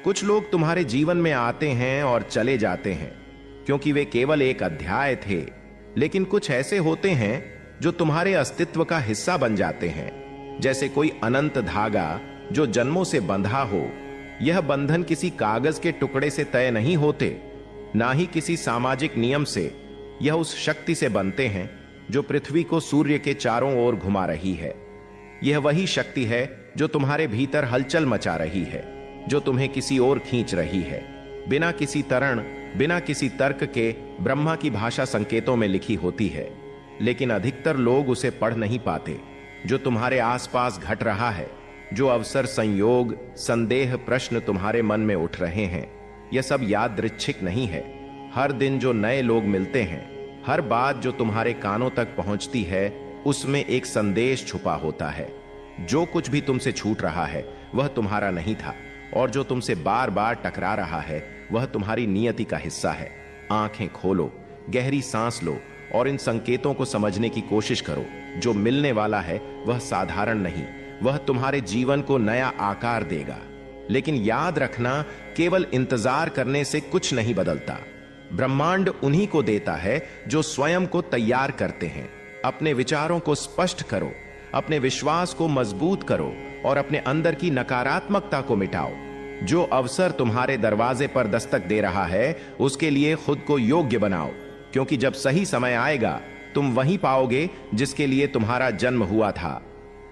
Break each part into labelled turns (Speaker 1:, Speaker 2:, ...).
Speaker 1: कुछ लोग तुम्हारे जीवन में आते हैं और चले जाते हैं क्योंकि वे केवल एक अध्याय थे, लेकिन कुछ ऐसे होते हैं जो तुम्हारे अस्तित्व का हिस्सा बन जाते हैं, जैसे कोई अनंत धागा जो जन्मों से बंधा हो। यह बंधन किसी कागज के टुकड़े से तय नहीं होते, ना ही किसी सामाजिक नियम से। यह उस शक्ति से बनते हैं जो पृथ्वी को सूर्य के चारों ओर घुमा रही है। यह वही शक्ति है जो तुम्हारे भीतर हलचल मचा रही है, जो तुम्हें किसी ओर खींच रही है। बिना किसी तरण, बिना किसी तर्क के ब्रह्मा की भाषा संकेतों में लिखी होती है, लेकिन अधिकतर लोग उसे पढ़ नहीं पाते। जो तुम्हारे आसपास घट रहा है, जो अवसर, संयोग, संदेह, प्रश्न तुम्हारे मन में उठ रहे हैं, यह सब यादृच्छिक नहीं है। हर दिन जो नए लोग मिलते हैं, हर बात जो तुम्हारे कानों तक पहुंचती है, उसमें एक संदेश छुपा होता है। जो कुछ भी तुमसे छूट रहा है वह तुम्हारा नहीं था, और जो तुमसे बार बार टकरा रहा है वह तुम्हारी नियति का हिस्सा है। आंखें खोलो, गहरी सांस लो और इन संकेतों को समझने की कोशिश करो। जो मिलने वाला है वह साधारण नहीं, वह तुम्हारे जीवन को नया आकार देगा। लेकिन याद रखना, केवल इंतजार करने से कुछ नहीं बदलता। ब्रह्मांड उन्हीं को देता है जो स्वयं को तैयार करते हैं। अपने विचारों को स्पष्ट करो, अपने विश्वास को मजबूत करो और अपने अंदर की नकारात्मकता को मिटाओ। जो अवसर तुम्हारे दरवाजे पर दस्तक दे रहा है, उसके लिए खुद को योग्य बनाओ, क्योंकि जब सही समय आएगा तुम वहीं पाओगे जिसके लिए तुम्हारा जन्म हुआ था।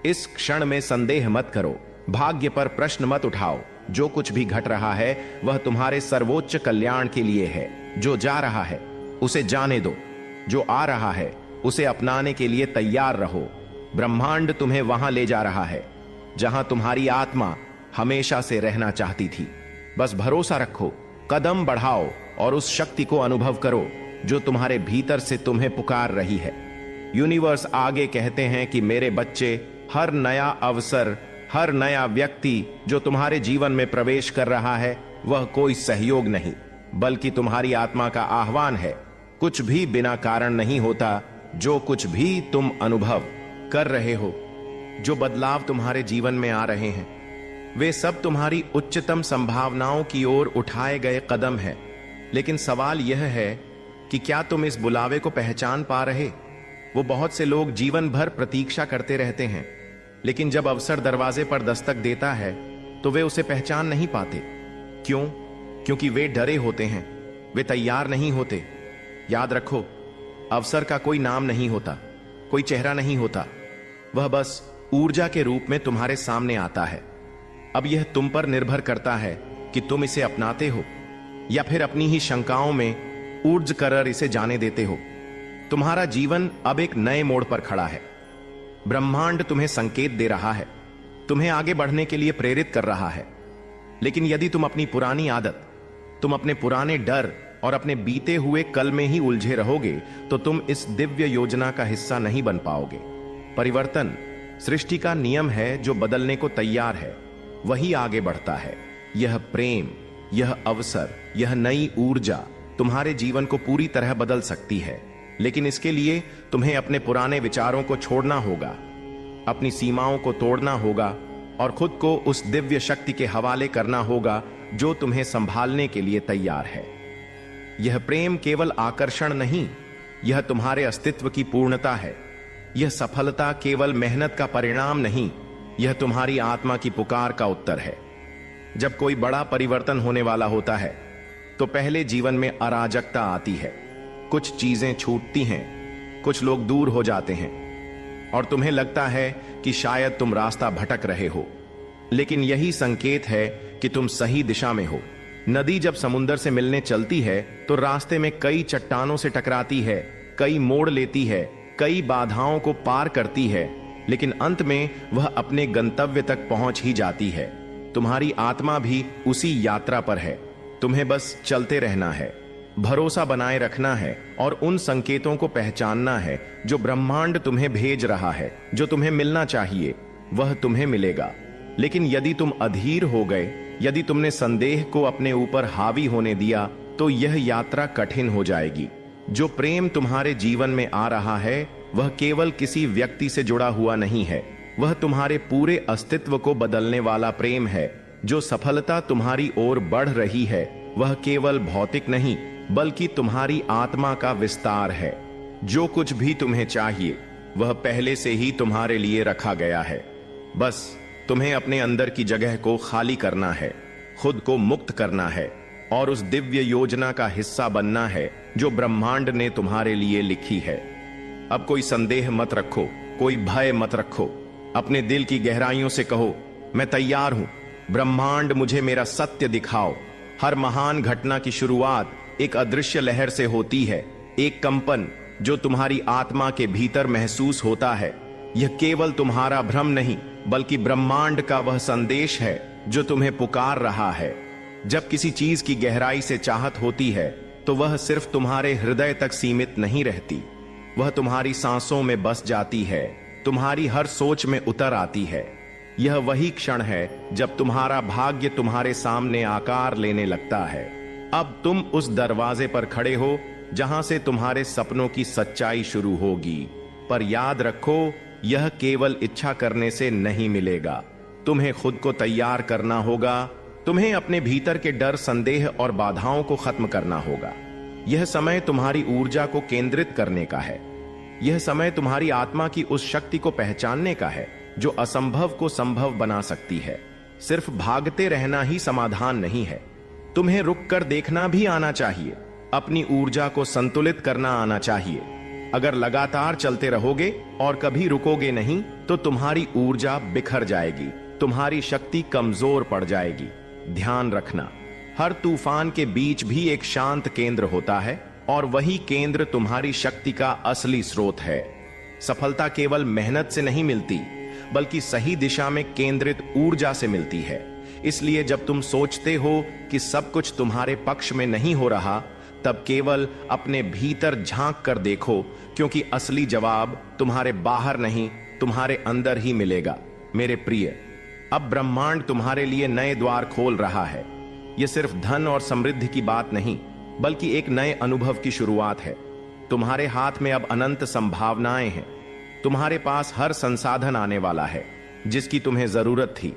Speaker 1: इस क्षण में संदेह मत करो, भाग्य पर प्रश्न मत उठाओ। जो कुछ भी घट रहा है वह तुम्हारे सर्वोच्च कल्याण के लिए है। जो जा रहा है उसे जाने दो, जो आ रहा है उसे अपनाने के लिए तैयार रहो। ब्रह्मांड तुम्हें वहां ले जा रहा है जहां तुम्हारी आत्मा हमेशा से रहना चाहती थी। बस भरोसा रखो, कदम बढ़ाओ और उस शक्ति को अनुभव करो जो तुम्हारे भीतर से तुम्हें पुकार रही है। यूनिवर्स आगे कहते हैं कि मेरे बच्चे, हर नया अवसर, हर नया व्यक्ति जो तुम्हारे जीवन में प्रवेश कर रहा है, वह कोई सहयोग नहीं बल्कि तुम्हारी आत्मा का आह्वान है। कुछ भी बिना कारण नहीं होता। जो कुछ भी तुम अनुभव कर रहे हो, जो बदलाव तुम्हारे जीवन में आ रहे हैं, वे सब तुम्हारी उच्चतम संभावनाओं की ओर उठाए गए कदम हैं। लेकिन सवाल यह है कि क्या तुम इस बुलावे को पहचान पा रहे? वो बहुत से लोग जीवन भर प्रतीक्षा करते रहते हैं, लेकिन जब अवसर दरवाजे पर दस्तक देता है तो वे उसे पहचान नहीं पाते। क्यों? क्योंकि वे डरे होते हैं, वे तैयार नहीं होते। याद रखो, अवसर का कोई नाम नहीं होता, कोई चेहरा नहीं होता, वह बस ऊर्जा के रूप में तुम्हारे सामने आता है। अब यह तुम पर निर्भर करता है कि तुम इसे अपनाते हो या फिर अपनी ही शंकाओं में ऊर्ज कर इसे जाने देते हो। तुम्हारा जीवन अब एक नए मोड़ पर खड़ा है। ब्रह्मांड तुम्हें संकेत दे रहा है, तुम्हें आगे बढ़ने के लिए प्रेरित कर रहा है। लेकिन यदि तुम अपनी पुरानी आदत, तुम अपने पुराने डर और अपने बीते हुए कल में ही उलझे रहोगे, तो तुम इस दिव्य योजना का हिस्सा नहीं बन पाओगे। परिवर्तन सृष्टि का नियम है, जो बदलने को तैयार है वही आगे बढ़ता है। यह प्रेम, यह अवसर, यह नई ऊर्जा तुम्हारे जीवन को पूरी तरह बदल सकती है। लेकिन इसके लिए तुम्हें अपने पुराने विचारों को छोड़ना होगा, अपनी सीमाओं को तोड़ना होगा और खुद को उस दिव्य शक्ति के हवाले करना होगा जो तुम्हें संभालने के लिए तैयार है। यह प्रेम केवल आकर्षण नहीं, यह तुम्हारे अस्तित्व की पूर्णता है। यह सफलता केवल मेहनत का परिणाम नहीं, यह तुम्हारी आत्मा की पुकार का उत्तर है। जब कोई बड़ा परिवर्तन होने वाला होता है तो पहले जीवन में अराजकता आती है। कुछ चीजें छूटती हैं, कुछ लोग दूर हो जाते हैं और तुम्हें लगता है कि शायद तुम रास्ता भटक रहे हो। लेकिन यही संकेत है कि तुम सही दिशा में हो। नदी जब समुद्र से मिलने चलती है तो रास्ते में कई चट्टानों से टकराती है, कई मोड़ लेती है, कई बाधाओं को पार करती है, लेकिन अंत में वह अपने गंतव्य तक पहुंच ही जाती है। तुम्हारी आत्मा भी उसी यात्रा पर है। तुम्हें बस चलते रहना है, भरोसा बनाए रखना है और उन संकेतों को पहचानना है जो ब्रह्मांड तुम्हें भेज रहा है। जो तुम्हें मिलना चाहिए वह तुम्हें मिलेगा। लेकिन यदि तुम अधीर हो गए, यदि तुमने संदेह को अपने ऊपर हावी होने दिया, तो यह यात्रा कठिन हो जाएगी। जो प्रेम तुम्हारे जीवन में आ रहा है वह केवल किसी व्यक्ति से जुड़ा हुआ नहीं है, वह तुम्हारे पूरे अस्तित्व को बदलने वाला प्रेम है। जो सफलता तुम्हारी ओर बढ़ रही है वह केवल भौतिक नहीं बल्कि तुम्हारी आत्मा का विस्तार है। जो कुछ भी तुम्हें चाहिए वह पहले से ही तुम्हारे लिए रखा गया है। बस तुम्हें अपने अंदर की जगह को खाली करना है, खुद को मुक्त करना है और उस दिव्य योजना का हिस्सा बनना है जो ब्रह्मांड ने तुम्हारे लिए लिखी है। अब कोई संदेह मत रखो, कोई भय मत रखो। अपने दिल की गहराइयों से कहो, मैं तैयार हूं, ब्रह्मांड मुझे मेरा सत्य दिखाओ। हर महान घटना की शुरुआत एक अदृश्य लहर से होती है, एक कंपन जो तुम्हारी आत्मा के भीतर महसूस होता है। यह केवल तुम्हारा भ्रम नहीं बल्कि ब्रह्मांड का वह संदेश है जो तुम्हें पुकार रहा है। जब किसी चीज की गहराई से चाहत होती है तो वह सिर्फ तुम्हारे हृदय तक सीमित नहीं रहती, वह तुम्हारी सांसों में बस जाती है, तुम्हारी हर सोच में उतर आती है। यह वही क्षण है जब तुम्हारा भाग्य तुम्हारे सामने आकार लेने लगता है। अब तुम उस दरवाजे पर खड़े हो जहां से तुम्हारे सपनों की सच्चाई शुरू होगी। पर याद रखो, यह केवल इच्छा करने से नहीं मिलेगा। तुम्हें खुद को तैयार करना होगा, तुम्हें अपने भीतर के डर, संदेह और बाधाओं को खत्म करना होगा। यह समय तुम्हारी ऊर्जा को केंद्रित करने का है। यह समय तुम्हारी आत्मा की उस शक्ति को पहचानने का है जो असंभव को संभव बना सकती है। सिर्फ भागते रहना ही समाधान नहीं है, तुम्हें रुक कर देखना भी आना चाहिए। अपनी ऊर्जा को संतुलित करना आना चाहिए। अगर लगातार चलते रहोगे और कभी रुकोगे नहीं तो तुम्हारी ऊर्जा बिखर जाएगी, तुम्हारी शक्ति कमजोर पड़ जाएगी। ध्यान रखना, हर तूफान के बीच भी एक शांत केंद्र होता है और वही केंद्र तुम्हारी शक्ति का असली स्रोत है। सफलता केवल मेहनत से नहीं मिलती बल्कि सही दिशा में केंद्रित ऊर्जा से मिलती है। इसलिए जब तुम सोचते हो कि सब कुछ तुम्हारे पक्ष में नहीं हो रहा, तब केवल अपने भीतर झांक कर देखो, क्योंकि असली जवाब तुम्हारे बाहर नहीं, तुम्हारे अंदर ही मिलेगा। मेरे प्रिय, अब ब्रह्मांड तुम्हारे लिए नए द्वार खोल रहा है। यह सिर्फ धन और समृद्धि की बात नहीं बल्कि एक नए अनुभव की शुरुआत है। तुम्हारे हाथ में अब अनंत संभावनाएं हैं। तुम्हारे पास हर संसाधन आने वाला है जिसकी तुम्हें जरूरत थी,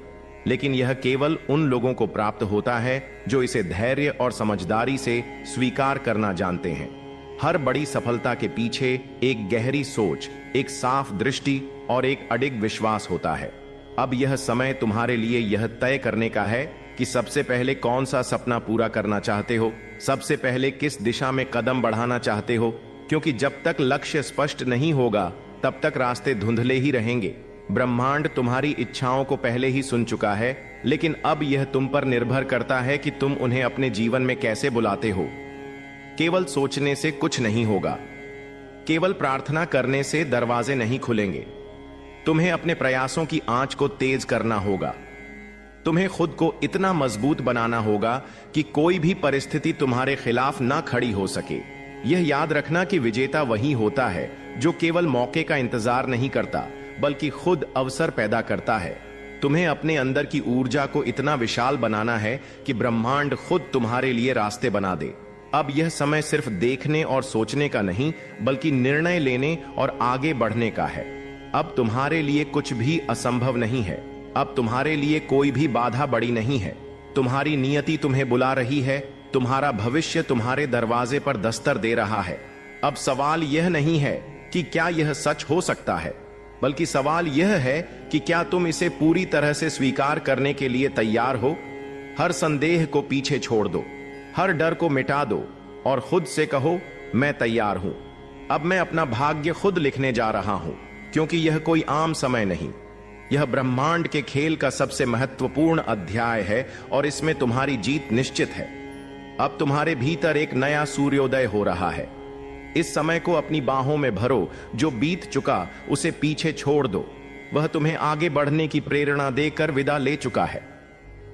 Speaker 1: लेकिन यह केवल उन लोगों को प्राप्त होता है जो इसे धैर्य और समझदारी से स्वीकार करना जानते हैं। हर बड़ी सफलता के पीछे एक गहरी सोच, एक साफ दृष्टि और एक अडिग विश्वास होता है। अब यह समय तुम्हारे लिए यह तय करने का है कि सबसे पहले कौन सा सपना पूरा करना चाहते हो, सबसे पहले किस दिशा में कदम बढ़ाना चाहते हो, क्योंकि जब तक लक्ष्य स्पष्ट नहीं होगा तब तक रास्ते धुंधले ही रहेंगे। ब्रह्मांड तुम्हारी इच्छाओं को पहले ही सुन चुका है, लेकिन अब यह तुम पर निर्भर करता है कि तुम उन्हें अपने जीवन में कैसे बुलाते हो। केवल सोचने से कुछ नहीं होगा, केवल प्रार्थना करने से दरवाजे नहीं खुलेंगे। तुम्हें अपने प्रयासों की आंच को तेज करना होगा। तुम्हें खुद को इतना मजबूत बनाना होगा कि कोई भी परिस्थिति तुम्हारे खिलाफ ना खड़ी हो सके। यह याद रखना कि विजेता वही होता है जो केवल मौके का इंतजार नहीं करता बल्कि खुद अवसर पैदा करता है। तुम्हें अपने अंदर की ऊर्जा को इतना विशाल बनाना है कि ब्रह्मांड खुद तुम्हारे लिए रास्ते बना दे। अब यह समय सिर्फ देखने और सोचने का नहीं बल्कि निर्णय लेने और आगे बढ़ने का है। अब तुम्हारे लिए कुछ भी असंभव नहीं है। अब तुम्हारे लिए कोई भी बाधा बड़ी नहीं है। तुम्हारी नियति तुम्हें बुला रही है, तुम्हारा भविष्य तुम्हारे दरवाजे पर दस्तक दे रहा है। अब सवाल यह नहीं है कि क्या यह सच हो सकता है, बल्कि सवाल यह है कि क्या तुम इसे पूरी तरह से स्वीकार करने के लिए तैयार हो। हर संदेह को पीछे छोड़ दो, हर डर को मिटा दो और खुद से कहो, मैं तैयार हूं। अब मैं अपना भाग्य खुद लिखने जा रहा हूं, क्योंकि यह कोई आम समय नहीं, यह ब्रह्मांड के खेल का सबसे महत्वपूर्ण अध्याय है और इसमें तुम्हारी जीत निश्चित है। अब तुम्हारे भीतर एक नया सूर्योदय हो रहा है। इस समय को अपनी बाहों में भरो, जो बीत चुका उसे पीछे छोड़ दो। वह तुम्हें आगे बढ़ने की प्रेरणा देकर विदा ले चुका है।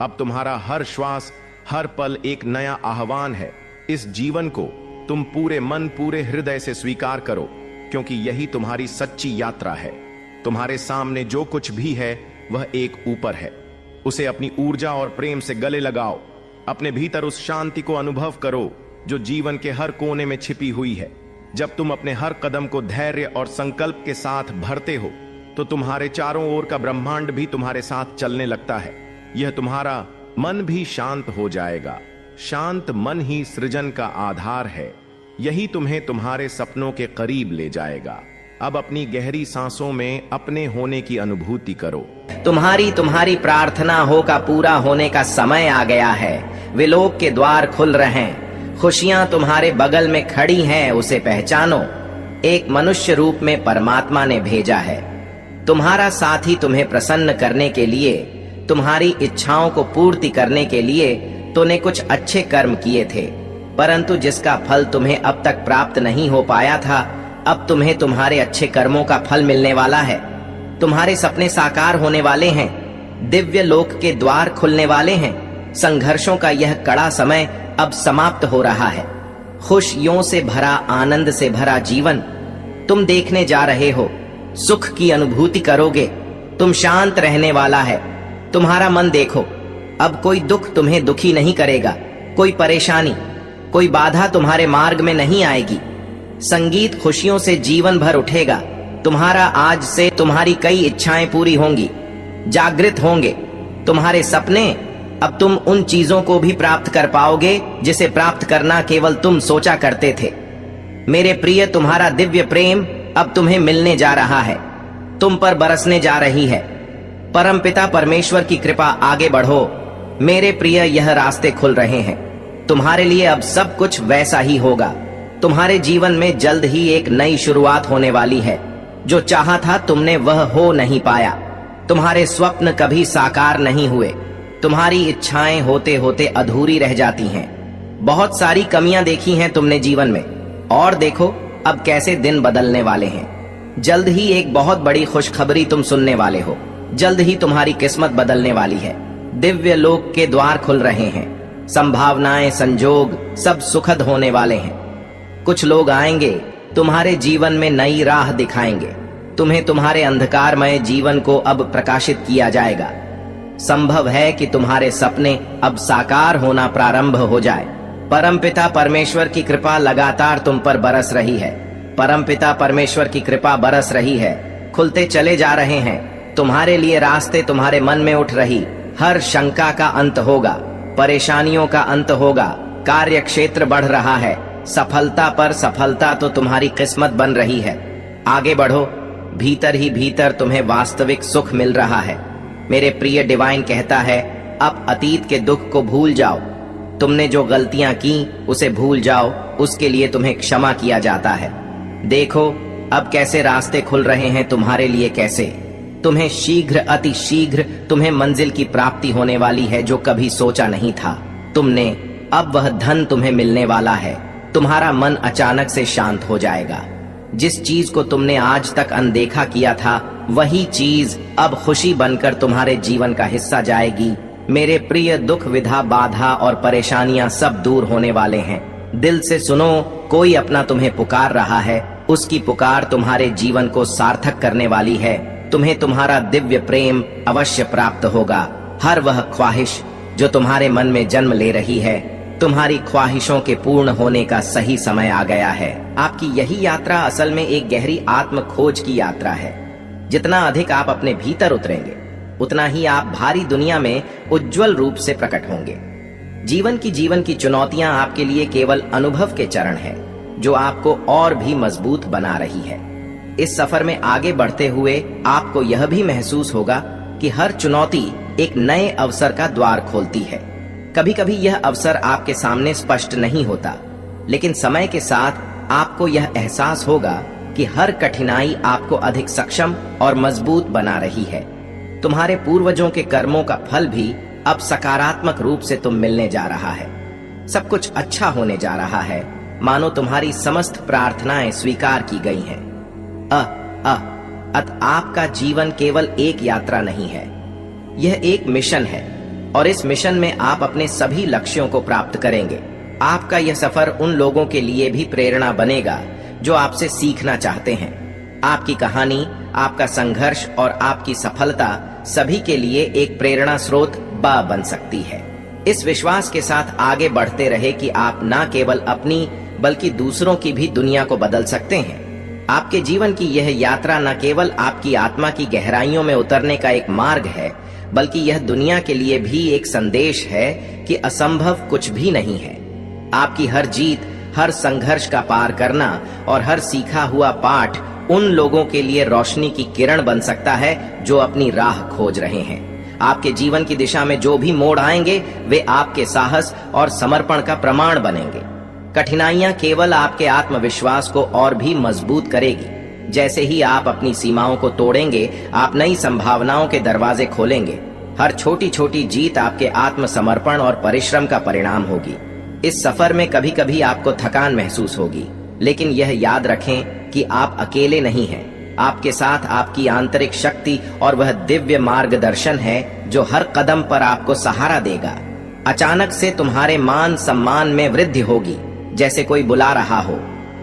Speaker 1: अब तुम्हारा हर श्वास, हर पल एक नया आह्वान है। इस जीवन को तुम पूरे मन, पूरे हृदय से स्वीकार करो, क्योंकि यही तुम्हारी सच्ची यात्रा है। तुम्हारे सामने जो कुछ भी है वह एक ऊपर है। उसे अपनी ऊर्जा और प्रेम से गले लगाओ। अपने भीतर उस शांति को अनुभव करो जो जीवन के हर कोने में छिपी हुई है। जब तुम अपने हर कदम को धैर्य और संकल्प के साथ भरते हो तो तुम्हारे चारों ओर का ब्रह्मांड भी तुम्हारे साथ चलने लगता है। यह तुम्हारा मन भी शांत हो जाएगा। शांत मन ही सृजन का आधार है। यही तुम्हें तुम्हारे सपनों के करीब ले जाएगा। अब अपनी गहरी सांसों में अपने होने की अनुभूति करो।
Speaker 2: तुम्हारी प्रार्थना हो का पूरा होने का समय आ गया है। विलोक के द्वार खुल रहे हैं। खुशियां तुम्हारे बगल में खड़ी हैं, उसे पहचानो। एक मनुष्य रूप में परमात्मा ने भेजा है। तुम्हारा साथी तुम्हें प्रसन्न करने के लिए, तुम्हारी इच्छाओं को पूर्ति करने के लिए तूने कुछ अच्छे कर्म किए थे, परंतु जिसका फल तुम्हें अब तक प्राप्त नहीं हो पाया था, अब तुम्हें तुम्हारे अच्छे कर्मों का फल मिलने वाला है। तुम्हारे सपने साकार होने वाले हैं। दिव्य लोक के द्वार खुलने वाले हैं। संघर्षों का यह कड़ा समय अब समाप्त हो रहा है। खुशियों से भरा, आनंद से भरा जीवन तुम देखने जा रहे हो। सुख की अनुभूति करोगे। तुम शांत रहने वाला है। तुम्हारा मन देखो, अब कोई दुख तुम्हें दुखी नहीं करेगा। कोई परेशानी, कोई बाधा तुम्हारे मार्ग में नहीं आएगी। संगीत खुशियों से जीवन भर उठेगा। तुम्हारा आज से तुम्हारी कई इच्छाएं पूरी होंगी, जागृत होंगे तुम्हारे सपने। अब तुम उन चीजों को भी प्राप्त कर पाओगे जिसे प्राप्त करना केवल तुम सोचा करते थे। मेरे प्रिय, तुम्हारा दिव्य प्रेम अब तुम्हें मिलने जा रहा है, तुम पर बरसने जा रही है। परमपिता परमेश्वर की कृपा, आगे बढ़ो मेरे प्रिय। यह रास्ते खुल रहे हैं तुम्हारे लिए। अब सब कुछ वैसा ही होगा। तुम्हारे जीवन में जल्द ही एक नई शुरुआत होने वाली है। जो चाहा था तुमने वह हो नहीं पाया। तुम्हारे स्वप्न कभी साकार नहीं हुए। तुम्हारी इच्छाएं होते होते अधूरी रह जाती हैं। बहुत सारी कमियां देखी हैं तुमने जीवन में, और देखो अब कैसे दिन बदलने वाले हैं। जल्द ही एक बहुत बड़ी खुशखबरी तुम सुनने वाले हो। जल्द ही तुम्हारी किस्मत बदलने वाली है। दिव्य लोक के द्वार खुल रहे हैं। संभावनाएं, संजोग सब सुखद होने वाले हैं। कुछ लोग आएंगे, तुम्हारे जीवन में नई राह दिखाएंगे। तुम्हें तुम्हारे अंधकारमय जीवन को अब प्रकाशित किया जाएगा। संभव है कि तुम्हारे सपने अब साकार होना प्रारंभ हो जाए। परमपिता परमेश्वर की कृपा लगातार तुम पर बरस रही है। परमपिता परमेश्वर की कृपा बरस रही है। खुलते चले जा रहे हैं तुम्हारे लिए रास्ते। तुम्हारे मन में उठ रही हर शंका का अंत होगा। परेशानियों का अंत होगा। कार्य क्षेत्र बढ़ रहा है। सफलता पर सफलता तो तुम्हारी किस्मत बन रही है। आगे बढ़ो, भीतर ही भीतर तुम्हें वास्तविक सुख मिल रहा है। मेरे प्रिय, डिवाइन कहता है अब अतीत के दुख को भूल जाओ। तुमने जो गलतियां की उसे भूल जाओ, उसके लिए तुम्हें क्षमा किया जाता है। देखो अब कैसे रास्ते खुल रहे हैं तुम्हारे लिए। कैसे तुम्हें शीघ्र, अति शीघ्र तुम्हें मंजिल की प्राप्ति होने वाली है जो कभी सोचा नहीं था तुमने। अब वह धन तुम्हें मिलने वाला है। तुम्हारा मन अचानक से शांत हो जाएगा। जिस चीज को तुमने आज तक अनदेखा किया था, वही चीज अब खुशी बनकर तुम्हारे जीवन का हिस्सा जाएगी। मेरे प्रिय, दुख, विधा, बाधा और परेशानियां सब दूर होने वाले हैं। दिल से सुनो, कोई अपना तुम्हें पुकार रहा है। उसकी पुकार तुम्हारे जीवन को सार्थक करने वाली है। तुम्हें तुम्हारा दिव्य प्रेम अवश्य प्राप्त होगा। हर वह ख्वाहिश जो तुम्हारे मन में जन्म ले रही है, तुम्हारी ख्वाहिशों के पूर्ण होने का सही समय आ गया है। आपकी यही यात्रा असल में एक गहरी आत्म खोज की यात्रा है। जितना अधिक आप अपने भीतर उतरेंगे, उतना ही आप भारी दुनिया में उज्जवल रूप से प्रकट होंगे। जीवन की चुनौतियां आपके लिए केवल अनुभव के चरण हैं, जो आपको और भी मजबूत बना रही है। इस सफर में आगे बढ़ते हुए आपको यह भी महसूस होगा कि हर चुनौती एक नए अवसर का द्वार खोलती है। कभी कभी यह अवसर आपके सामने स्पष्ट नहीं होता, लेकिन समय के साथ आपको यह एहसास होगा कि हर कठिनाई आपको अधिक सक्षम और मजबूत बना रही है। तुम्हारे पूर्वजों के कर्मों का फल भी अब सकारात्मक रूप से तुम मिलने जा रहा है। सब कुछ अच्छा होने जा रहा है, मानो तुम्हारी समस्त प्रार्थनाएं स्वीकार की गई हैं। आपका जीवन केवल एक यात्रा नहीं है, यह एक मिशन है, और इस मिशन में आप अपने सभी लक्ष्यों को प्राप्त करेंगे। आपका यह सफर उन लोगों के लिए भी प्रेरणा बनेगा जो आपसे सीखना चाहते हैं। आपकी कहानी, आपका संघर्ष और आपकी सफलता सभी के लिए एक प्रेरणा स्रोत बन सकती है। इस विश्वास के साथ आगे बढ़ते रहे कि आप न केवल अपनी बल्कि दूसरों की भी दुनिया को बदल सकते हैं। आपके जीवन की यह यात्रा न केवल आपकी आत्मा की गहराइयों में उतरने का एक मार्ग है, बल्कि यह दुनिया के लिए भी एक संदेश है कि असंभव कुछ भी नहीं है। आपकी हर जीत, हर संघर्ष का पार करना और हर सीखा हुआ पाठ उन लोगों के लिए रोशनी की किरण बन सकता है जो अपनी राह खोज रहे हैं। आपके जीवन की दिशा में जो भी मोड़ आएंगे वे आपके साहस और समर्पण का प्रमाण बनेंगे। कठिनाइयां केवल आपके आत्मविश्वास को और भी मजबूत करेगी। जैसे ही आप अपनी सीमाओं को तोड़ेंगे, आप नई संभावनाओं के दरवाजे खोलेंगे। हर छोटी छोटी जीत आपके आत्मसमर्पण और परिश्रम का परिणाम होगी। इस सफर में कभी कभी आपको थकान महसूस होगी, लेकिन यह याद रखें कि आप अकेले नहीं हैं। आपके साथ आपकी आंतरिक शक्ति और वह दिव्य मार्गदर्शन है जो हर कदम पर आपको सहारा देगा। अचानक से तुम्हारे मान सम्मान में वृद्धि होगी, जैसे कोई बुला रहा हो।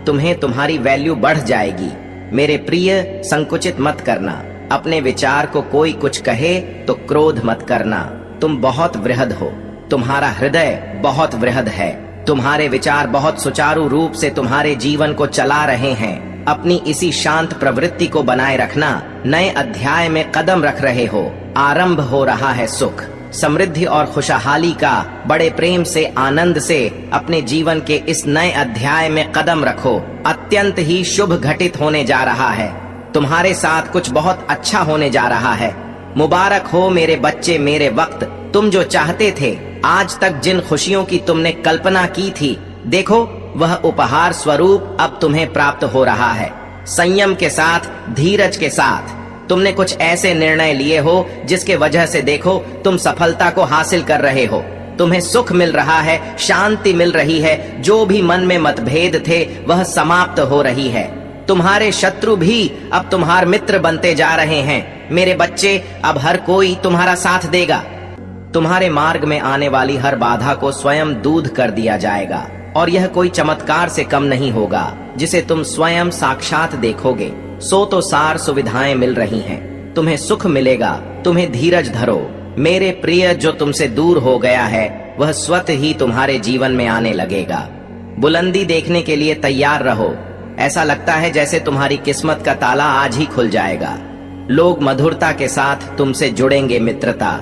Speaker 2: तुम्हें तुम्हारी वैल्यू बढ़ जाएगी। मेरे प्रिय, संकुचित मत करना। अपने विचार को कोई कुछ कहे तो क्रोध मत करना। तुम बहुत वृहद हो। तुम्हारा हृदय बहुत वृहद है। तुम्हारे विचार बहुत सुचारू रूप से तुम्हारे जीवन को चला रहे हैं। अपनी इसी शांत प्रवृत्ति को बनाए रखना। नए अध्याय में कदम रख रहे हो। आरंभ हो रहा है सुख, समृद्धि और खुशहाली का। बड़े प्रेम से, आनंद से अपने जीवन के इस नए अध्याय में कदम रखो। अत्यंत ही शुभ घटित होने जा रहा है। तुम्हारे साथ कुछ बहुत अच्छा होने जा रहा है। मुबारक हो मेरे बच्चे, मेरे वक्त। तुम जो चाहते थे, आज तक जिन खुशियों की तुमने कल्पना की थी, देखो वह उपहार स्वरूप अब तुम्हें प्राप्त हो रहा है। संयम के साथ, धीरज के साथ तुमने कुछ ऐसे निर्णय लिए हो जिसके वजह से देखो तुम सफलता को हासिल कर रहे हो। तुम्हें सुख मिल रहा है, शांति मिल रही है। जो भी मन में मतभेद थे वह समाप्त हो रही है। तुम्हारे शत्रु भी अब तुम्हारे मित्र बनते जा रहे हैं। मेरे बच्चे, अब हर कोई तुम्हारा साथ देगा। तुम्हारे मार्ग में आने वाली हर बाधा को स्वयं दूध कर दिया जाएगा, और यह कोई चमत्कार से कम नहीं होगा जिसे तुम स्वयं साक्षात देखोगे। सो तो सार सुविधाएं मिल रही हैं। तुम्हें सुख मिलेगा। तुम्हें धीरज धरो। मेरे प्रिय, जो तुमसे दूर हो गया है वह स्वतः ही तुम्हारे जीवन में आने लगेगा। बुलंदी देखने के लिए तैयार रहो। ऐसा लगता है जैसे तुम्हारी किस्मत का ताला आज ही खुल जाएगा। लोग मधुरता के साथ तुमसे जुड़ेंगे। मित्रता,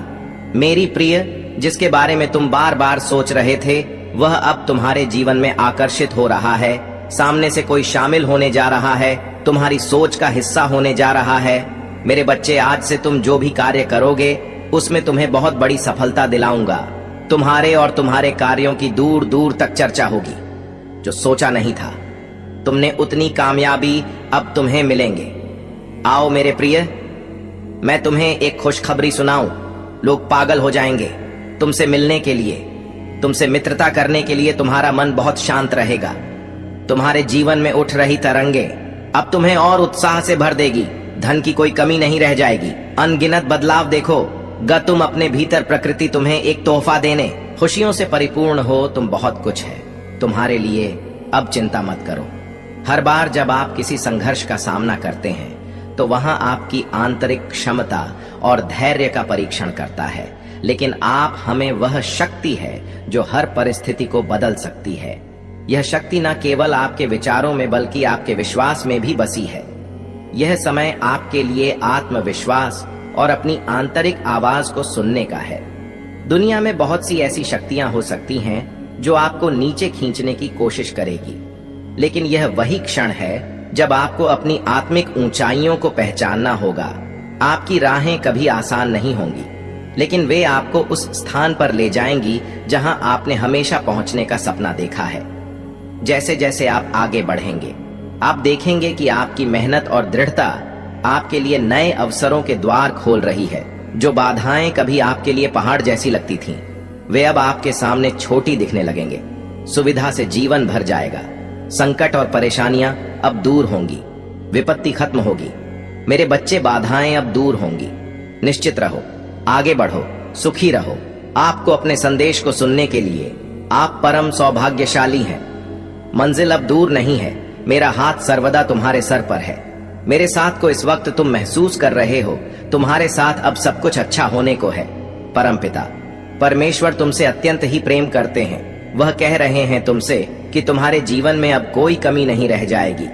Speaker 2: मेरी प्रिय, जिसके बारे में तुम बार बार सोच रहे थे वह अब तुम्हारे जीवन में आकर्षित हो रहा है। सामने से कोई शामिल होने जा रहा है, तुम्हारी सोच का हिस्सा होने जा रहा है। मेरे बच्चे, आज से तुम जो भी कार्य करोगे उसमें तुम्हें बहुत बड़ी सफलता दिलाऊंगा। तुम्हारे और तुम्हारे कार्यों की दूर दूर तक चर्चा होगी। जो सोचा नहीं था, तुमने उतनी कामयाबी अब तुम्हें मिलेंगे। आओ मेरे प्रिय, मैं तुम्हें एक खुशखबरी सुनाऊं। लोग पागल हो जाएंगे तुमसे मिलने के लिए। तुमसे मित्रता करने के लिए तुम्हारा मन बहुत शांत रहेगा। तुम्हारे जीवन में उठ रही तरंगे अब तुम्हें और उत्साह से भर देगी। धन की कोई कमी नहीं रह जाएगी। अनगिनत बदलाव देखो ग तुम अपने भीतर। प्रकृति तुम्हें एक तोहफा देने खुशियों से परिपूर्ण हो। तुम बहुत कुछ है तुम्हारे लिए। अब चिंता मत करो। हर बार जब आप किसी संघर्ष का सामना करते हैं तो वहां आपकी आंतरिक क्षमता और धैर्य का परीक्षण करता है, लेकिन आप हमें वह शक्ति है जो हर परिस्थिति को बदल सकती है। यह शक्ति न केवल आपके विचारों में बल्कि आपके विश्वास में भी बसी है। यह समय आपके लिए आत्मविश्वास और अपनी आंतरिक आवाज को सुनने का है। दुनिया में बहुत सी ऐसी शक्तियां हो सकती हैं जो आपको नीचे खींचने की कोशिश करेगी, लेकिन यह वही क्षण है जब आपको अपनी आत्मिक ऊंचाइयों को पहचानना होगा। आपकी राहें कभी आसान नहीं होंगी, लेकिन वे आपको उस स्थान पर ले जाएंगी जहां आपने हमेशा पहुंचने का सपना देखा है। जैसे जैसे आप आगे बढ़ेंगे, आप देखेंगे कि आपकी मेहनत और दृढ़ता आपके लिए नए अवसरों के द्वार खोल रही है। जो बाधाएं कभी आपके लिए पहाड़ जैसी लगती थीं, वे अब आपके सामने छोटी दिखने लगेंगे। सुविधा से जीवन भर जाएगा। संकट और परेशानियां अब दूर होंगी। विपत्ति खत्म होगी। मेरे बच्चे, बाधाएं अब दूर होंगी। निश्चित रहो, आगे बढ़ो, सुखी रहो। आपको अपने संदेश को सुनने के लिए आप परम सौभाग्यशाली हैं। मंजिल अब दूर नहीं है। मेरा हाथ सर्वदा तुम्हारे सर पर है। मेरे साथ को इस वक्त तुम महसूस कर रहे हो। तुम्हारे साथ अब सब कुछ अच्छा होने को है। परमपिता परमेश्वर तुमसे अत्यंत ही प्रेम करते हैं। वह कह रहे हैं तुमसे कि तुम्हारे जीवन में अब कोई कमी नहीं रह जाएगी।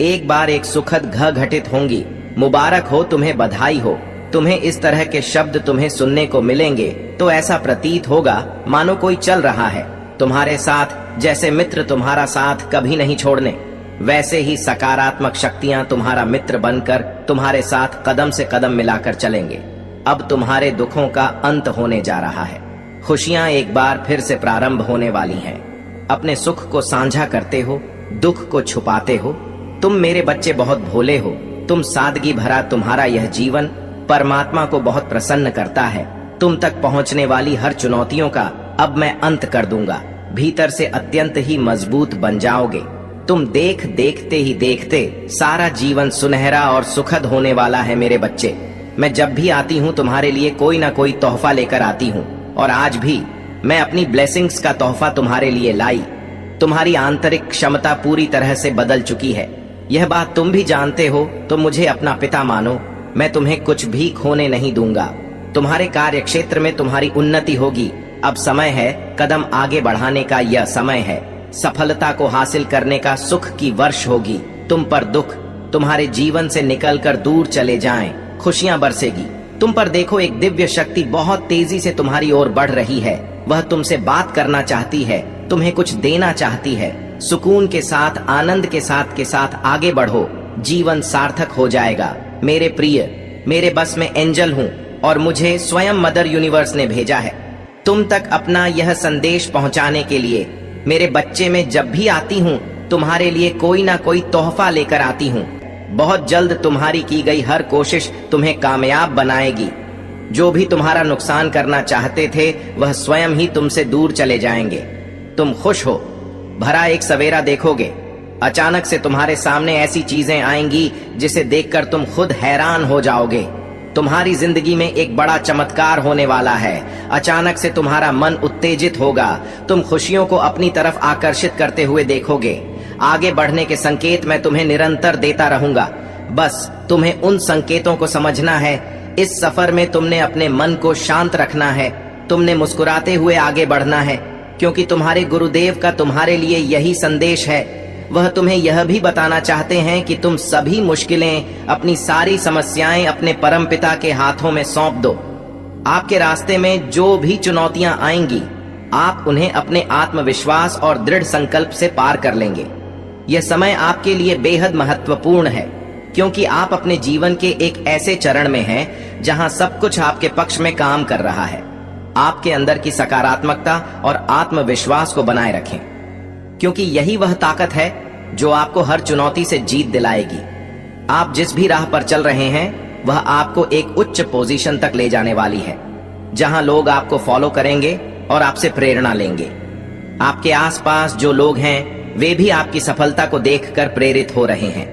Speaker 2: एक बार एक सुखद घटना घटित होंगी। मुबारक हो, तुम्हें बधाई हो। तुम्हें इस तरह के शब्द तुम्हें सुनने को मिलेंगे तो ऐसा प्रतीत होगा मानो कोई चल रहा है तुम्हारे साथ, जैसे मित्र तुम्हारा साथ कभी नहीं छोड़ने, वैसे ही सकारात्मक शक्तियां तुम्हारा मित्र बनकर तुम्हारे साथ कदम से कदम मिलाकर चलेंगे। अब तुम्हारे दुखों का अंत होने जा रहा है, खुशियां एक बार फिर से प्रारंभ होने वाली हैं। अपने सुख को साझा करते हो, दुख को छुपाते हो। तुम मेरे बच्चे बहुत भोले हो, तुम सादगी भरा तुम्हारा यह जीवन परमात्मा को बहुत प्रसन्न करता है। तुम तक पहुंचने वाली हर चुनौतियों का अब मैं अंत कर दूंगा। भीतर से अत्यंत ही मजबूत बन जाओगे। तुम देखते ही देखते सारा जीवन सुनहरा और सुखद होने वाला है मेरे बच्चे। मैं जब भी आती हूँ तुम्हारे लिए कोई ना कोई तोहफा लेकर आती हूँ, और आज भी मैं अपनी ब्लेसिंग्स का तोहफा तुम्हारे लिए लाई। तुम्हारी आंतरिक क्षमता पूरी तरह से बदल चुकी है, यह बात तुम भी जानते हो। तो मुझे अपना पिता मानो, मैं तुम्हें कुछ भी खोने नहीं दूंगा। तुम्हारे कार्य क्षेत्र में तुम्हारी उन्नति होगी। अब समय है कदम आगे बढ़ाने का, यह समय है सफलता को हासिल करने का। सुख की वर्ष होगी तुम पर, दुख तुम्हारे जीवन से निकलकर दूर चले जाएं, खुशियां बरसेगी तुम पर। देखो, एक दिव्य शक्ति बहुत तेजी से तुम्हारी ओर बढ़ रही है। वह तुमसे बात करना चाहती है, तुम्हें कुछ देना चाहती है। सुकून के साथ, आनंद के साथ आगे बढ़ो, जीवन सार्थक हो जाएगा। मेरे प्रिय, मेरे बस में एंजल हूँ और मुझे स्वयं मदर यूनिवर्स ने भेजा है तुम तक अपना यह संदेश पहुँचाने के लिए। मेरे बच्चे, में जब भी आती हूँ तुम्हारे लिए कोई ना कोई तोहफा लेकर आती हूँ। बहुत जल्द तुम्हारी की गई हर कोशिश तुम्हें कामयाब बनाएगी। जो भी तुम्हारा नुकसान करना चाहते थे वह स्वयं ही तुमसे दूर चले जाएंगे। तुम खुश हो भरा एक सवेरा देखोगे। अचानक से तुम्हारे सामने ऐसी चीजें आएंगी जिसे देखकर तुम खुद हैरान हो जाओगे। तुम्हारी जिंदगी में एक बड़ा चमत्कार होने वाला है। अचानक से तुम्हारा मन उत्तेजित होगा। तुम खुशियों को अपनी तरफ आकर्षित करते हुए देखोगे। आगे बढ़ने के संकेत मैं तुम्हें निरंतर देता रहूंगा। बस तुम्हें उन संकेतों को समझना है। इस सफर में तुमने अपने मन को शांत रखना है। तुमने मुस्कुराते हुए आगे बढ़ना है, क्योंकि तुम्हारे गुरुदेव का तुम्हारे लिए यही संदेश है। वह तुम्हें यह भी बताना चाहते हैं कि तुम सभी मुश्किलें, अपनी सारी समस्याएं अपने परमपिता के हाथों में सौंप दो। आपके रास्ते में जो भी चुनौतियां आएंगी, आप उन्हें अपने आत्मविश्वास और दृढ़ संकल्प से पार कर लेंगे। यह समय आपके लिए बेहद महत्वपूर्ण है, क्योंकि आप अपने जीवन के एक ऐसे चरण में हैं जहां सब कुछ आपके पक्ष में काम कर रहा है। आपके अंदर की सकारात्मकता और आत्मविश्वास को बनाए रखें, क्योंकि यही वह ताकत है जो आपको हर चुनौती से जीत दिलाएगी। आप जिस भी राह पर चल रहे हैं वह आपको एक उच्च पोजीशन तक ले जाने वाली है, जहां लोग आपको फॉलो करेंगे और आपसे प्रेरणा लेंगे। आपके आसपास जो लोग हैं वे भी आपकी सफलता को देखकर प्रेरित हो रहे हैं।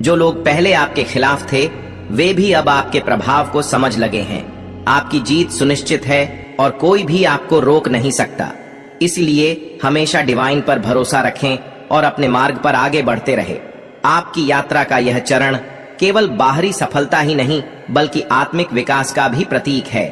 Speaker 2: जो लोग पहले आपके खिलाफ थे वे भी अब आपके प्रभाव को समझ लगे हैं। आपकी जीत सुनिश्चित है और कोई भी आपको रोक नहीं सकता। इसलिए हमेशा डिवाइन पर भरोसा रखें और अपने मार्ग पर आगे बढ़ते रहे। आपकी यात्रा का यह चरण केवल बाहरी सफलता ही नहीं बल्कि आत्मिक विकास का भी प्रतीक है।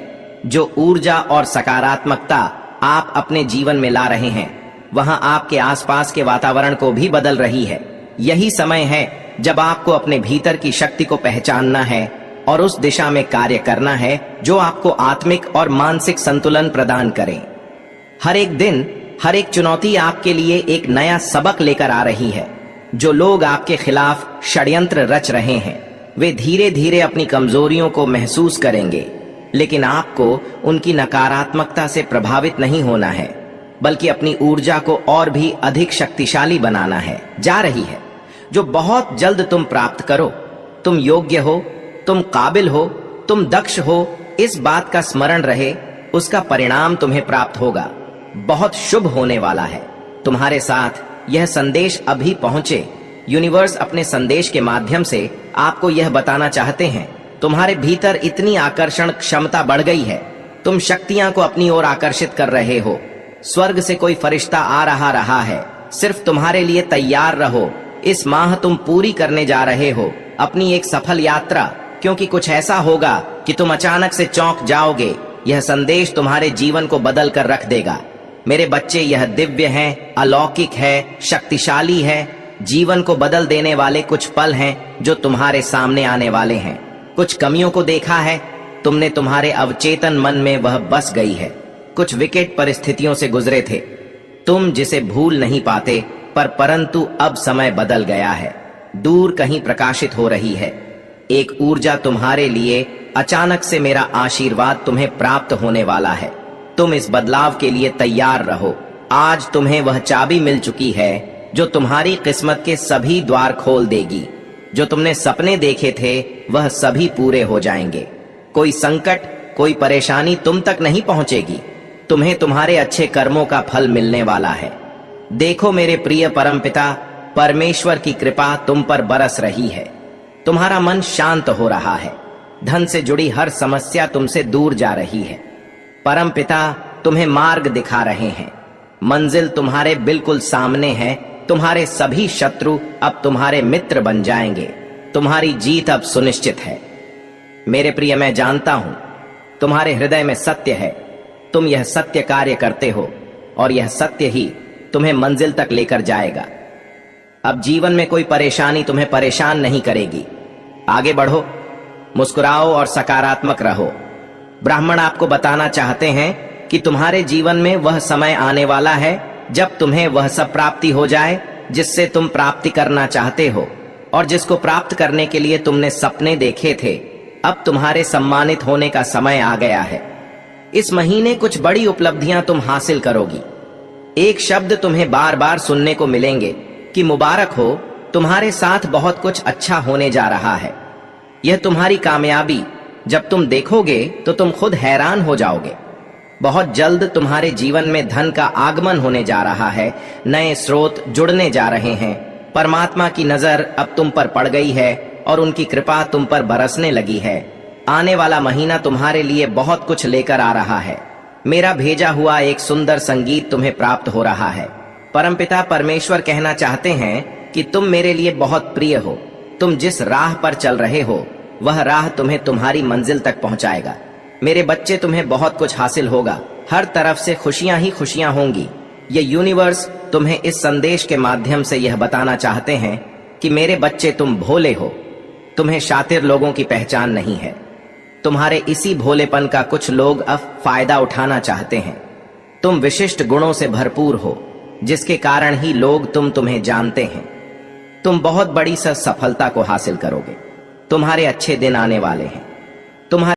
Speaker 2: जो ऊर्जा और सकारात्मकता आप अपने जीवन में ला रहे हैं वहां आपके आसपास के वातावरण को भी बदल रही है। यही समय है जब आपको अपने भीतर की शक्ति को पहचानना है और उस दिशा में कार्य करना है जो आपको आत्मिक और मानसिक संतुलन प्रदान करे। हर एक दिन, हर एक चुनौती आपके लिए एक नया सबक लेकर आ रही है। जो लोग आपके खिलाफ षड्यंत्र रच रहे हैं वे धीरे धीरे अपनी कमजोरियों को महसूस करेंगे, लेकिन आपको उनकी नकारात्मकता से प्रभावित नहीं होना है, बल्कि अपनी ऊर्जा को और भी अधिक शक्तिशाली बनाना है। जा रही है जो बहुत जल्द तुम प्राप्त करो। तुम योग्य हो, तुम काबिल हो, तुम दक्ष हो, इस बात का स्मरण रहे, उसका परिणाम तुम्हें प्राप्त होगा। बहुत शुभ होने वाला है। तुम्हारे साथ यह संदेश अभी पहुंचे। यूनिवर्स अपने संदेश के माध्यम से आपको यह बताना चाहते हैं तुम्हारे भीतर इतनी आकर्षण क्षमता बढ़ गई है। तुम शक्तियां को अपनी ओर आकर्षित कर रहे हो। स्वर्ग से कोई फरिश्ता आ रहा है। सिर्फ तुम्हारे लिए तैयार रहो। इस माह तुम पूरी करने जा रहे हो अपनी एक सफल यात्रा, क्योंकि कुछ ऐसा होगा कि तुम अचानक से चौंक जाओगे। यह संदेश तुम्हारे जीवन को बदल कर रख देगा। मेरे बच्चे, यह दिव्य है, अलौकिक है, शक्तिशाली है। जीवन को बदल देने वाले कुछ पल हैं जो तुम्हारे सामने आने वाले हैं। कुछ कमियों को देखा है तुमने तुम्हारे अवचेतन मन में वह बस गई है। कुछ विकट परिस्थितियों से गुजरे थे तुम, जिसे भूल नहीं पाते, परंतु अब समय बदल गया है। दूर कहीं प्रकाशित हो रही है एक ऊर्जा तुम्हारे लिए। अचानक से मेरा आशीर्वाद तुम्हें प्राप्त होने वाला है। तुम इस बदलाव के लिए तैयार रहो। आज तुम्हें वह चाबी मिल चुकी है जो तुम्हारी किस्मत के सभी द्वार खोल देगी। जो तुमने सपने देखे थे वह सभी पूरे हो जाएंगे। कोई संकट, कोई परेशानी तुम तक नहीं पहुंचेगी। तुम्हें तुम्हारे अच्छे कर्मों का फल मिलने वाला है। देखो मेरे प्रिय परमपिता, परमेश्वर की कृपा तुम पर बरस रही है। तुम्हारा मन शांत हो रहा है। धन से जुड़ी हर समस्या तुमसे दूर जा रही है। परमपिता तुम्हें मार्ग दिखा रहे हैं। मंजिल तुम्हारे बिल्कुल सामने है। तुम्हारे सभी शत्रु अब तुम्हारे मित्र बन जाएंगे। तुम्हारी जीत अब सुनिश्चित है। मेरे प्रिय, मैं जानता हूं तुम्हारे हृदय में सत्य है। तुम यह सत्य कार्य करते हो और यह सत्य ही तुम्हें मंजिल तक लेकर जाएगा। अब जीवन में कोई परेशानी तुम्हें परेशान नहीं करेगी। आगे बढ़ो, मुस्कुराओ और सकारात्मक रहो। ब्राह्मण आपको बताना चाहते हैं कि तुम्हारे जीवन में वह समय आने वाला है जब तुम्हें वह सब प्राप्ति हो जाए जिससे तुम प्राप्ति करना चाहते हो और जिसको प्राप्त करने के लिए तुमने सपने देखे थे। अब तुम्हारे सम्मानित होने का समय आ गया है। इस महीने कुछ बड़ी उपलब्धियां तुम हासिल करोगी। एक शब्द तुम्हें बार बार सुनने को मिलेंगे कि मुबारक हो, तुम्हारे साथ बहुत कुछ अच्छा होने जा रहा है। यह तुम्हारी कामयाबी जब तुम देखोगे तो तुम खुद हैरान हो जाओगे। बहुत जल्द तुम्हारे जीवन में धन का आगमन होने जा रहा है। नए स्रोत जुड़ने जा रहे हैं। परमात्मा की नजर अब तुम पर पड़ गई है और उनकी कृपा तुम पर बरसने लगी है। आने वाला महीना तुम्हारे लिए बहुत कुछ लेकर आ रहा है। मेरा भेजा हुआ एक सुंदर संगीत तुम्हें प्राप्त हो रहा है। परमपिता परमेश्वर कहना चाहते हैं कि तुम मेरे लिए बहुत प्रिय हो। तुम जिस राह पर चल रहे हो वह राह तुम्हें तुम्हारी मंजिल तक पहुंचाएगा। मेरे बच्चे, तुम्हें बहुत कुछ हासिल होगा। हर तरफ से खुशियां ही खुशियां होंगी। ये यूनिवर्स तुम्हें इस संदेश के माध्यम से यह बताना चाहते हैं कि मेरे बच्चे, तुम भोले हो। तुम्हें शातिर लोगों की पहचान नहीं है। तुम्हारे इसी भोलेपन का कुछ लोग अब फायदा उठाना चाहते हैं। तुम विशिष्ट गुणों से भरपूर हो जिसके कारण ही लोग तुम्हें जानते हैं। तुम बहुत बड़ी सफलता को हासिल करोगे। तुम्हारे अच्छे दिन आने वाले हैं। तुम्हारे